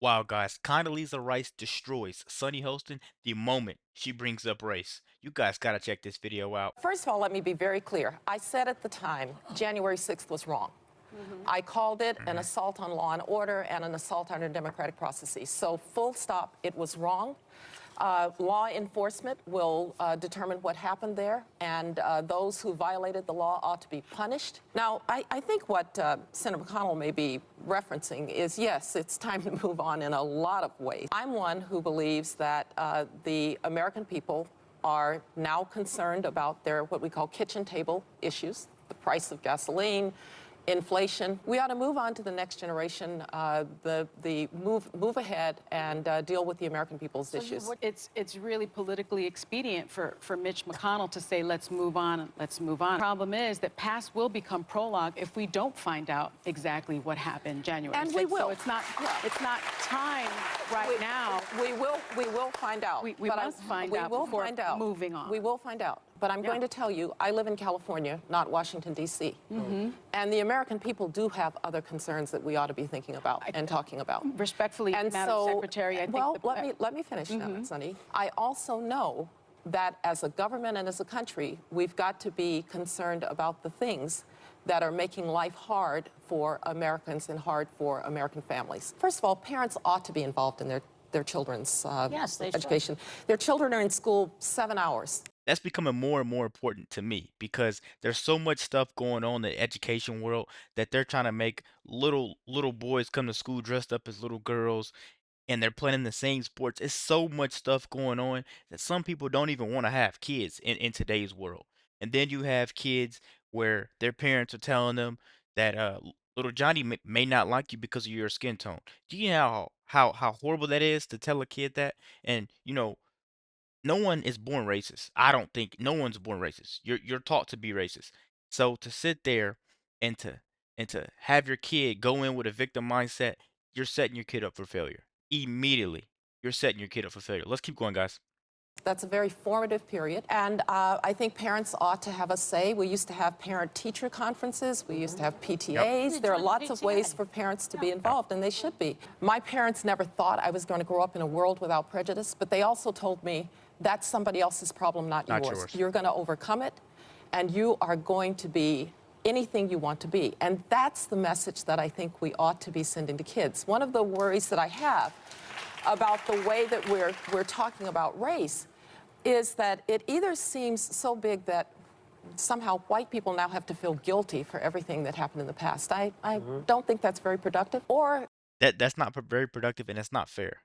Wow, guys, Condoleezza Rice destroys Sunny Hostin the moment she brings up race. You guys gotta check this video out. First of all, let me be very clear. I said at the time, January 6th was wrong. I called it an assault on law and order and an assault on our democratic processes. So full stop, it was wrong. Law enforcement will determine what happened there, and those who violated the law ought to be punished. Now, I think what Senator McConnell may be referencing is, yes, it's time to move on in a lot of ways. I'm one who believes that the American people are now concerned about their what we call kitchen table issues, the price of gasoline, inflation. We ought to move on to the next generation, move ahead and deal with the American people's issues. It's really politically expedient for Mitch McConnell to say, let's move on, let's move on. The problem is that past will become prologue if we don't find out exactly what happened January 6th. And we will. So it's not time now. We will find out. We must find out before moving on. We will find out. But I'm going to tell you, I live in California, not Washington, D.C. And the American people do have other concerns that we ought to be thinking about and talking about. Respectfully, and Madam Secretary, I think let me finish now, Sunny. I also know that as a government and as a country, we've got to be concerned about the things that are making life hard for Americans and hard for American families. First of all, parents ought to be involved in their children's education. Their children are in school 7 hours. That's becoming more and more important to me because there's so much stuff going on in the education world that they're trying to make little boys come to school dressed up as little girls and they're playing the same sports. It's so much stuff going on that some people don't even want to have kids in today's world. And then you have kids where their parents are telling them that little Johnny may not like you because of your skin tone. Do you know how horrible that is to tell a kid that? And no one is born racist. I don't think no one's born racist. You're taught to be racist. So to sit there and to have your kid go in with a victim mindset, you're setting your kid up for failure. Immediately, you're setting your kid up for failure. Let's keep going, guys. That's a very formative period, and I think parents ought to have a say. We used to have parent-teacher conferences. We used to have PTAs. There are lots of ways for parents to be involved, and they should be. My parents never thought I was going to grow up in a world without prejudice, but they also told me that's somebody else's problem, not yours. You're going to overcome it, and you are going to be anything you want to be. And that's the message that I think we ought to be sending to kids. One of the worries that I have about the way that we're talking about race is that it either seems so big that somehow white people now have to feel guilty for everything that happened in the past. I don't think that's very productive. Or That's not very productive and that's not fair.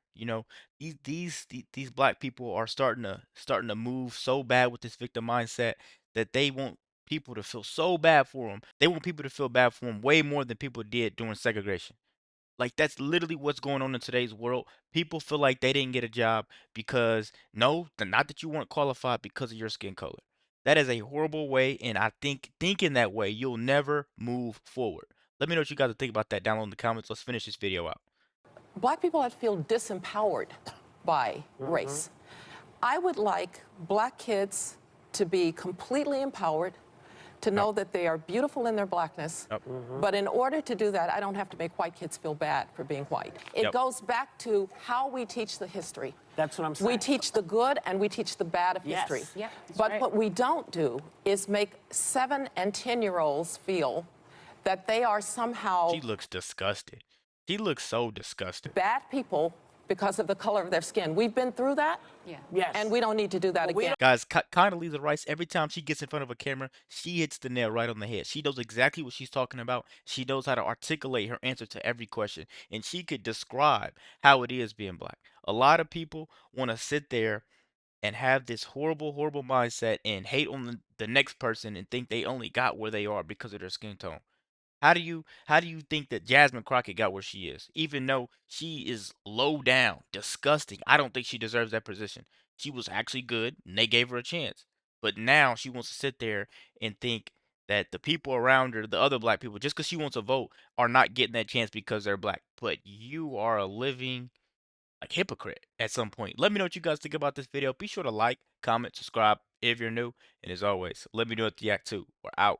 These black people are starting to move so bad with this victim mindset that they want people to feel so bad for them. They want people to feel bad for them way more than people did during segregation. Like that's literally what's going on in today's world. People feel like they didn't get a job because no, not that you weren't qualified because of your skin color. That is a horrible way, and I think thinking that way, you'll never move forward. Let me know what you guys think about that down in the comments. Let's finish this video out. black people that feel disempowered by race. I would like black kids to be completely empowered, to know that they are beautiful in their blackness. But in order to do that, I don't have to make white kids feel bad for being white. It goes back to how we teach the history. That's what I'm saying. We teach the good and we teach the bad of history. But what we don't do is make 7 and 10-year-olds feel that they are somehow She looks disgusted. She looks so disgusted. bad people because of the color of their skin. We've been through that. Yes. And we don't need to do that again. Guys, Condoleezza Rice, every time she gets in front of a camera, she hits the nail right on the head. She knows exactly what she's talking about. She knows how to articulate her answer to every question. And she could describe how it is being black. A lot of people want to sit there and have this horrible, horrible mindset and hate on the next person and think they only got where they are because of their skin tone. How do you think that Jasmine Crockett got where she is? Even though she is low down, disgusting. I don't think she deserves that position. She was actually good and they gave her a chance. But now she wants to sit there and think that the people around her, the other black people, just because she wants to vote, are not getting that chance because they're black. But you are a living like hypocrite at some point. Let me know what you guys think about this video. Be sure to like, comment, subscribe if you're new. And as always, let me know what you act too. We're out.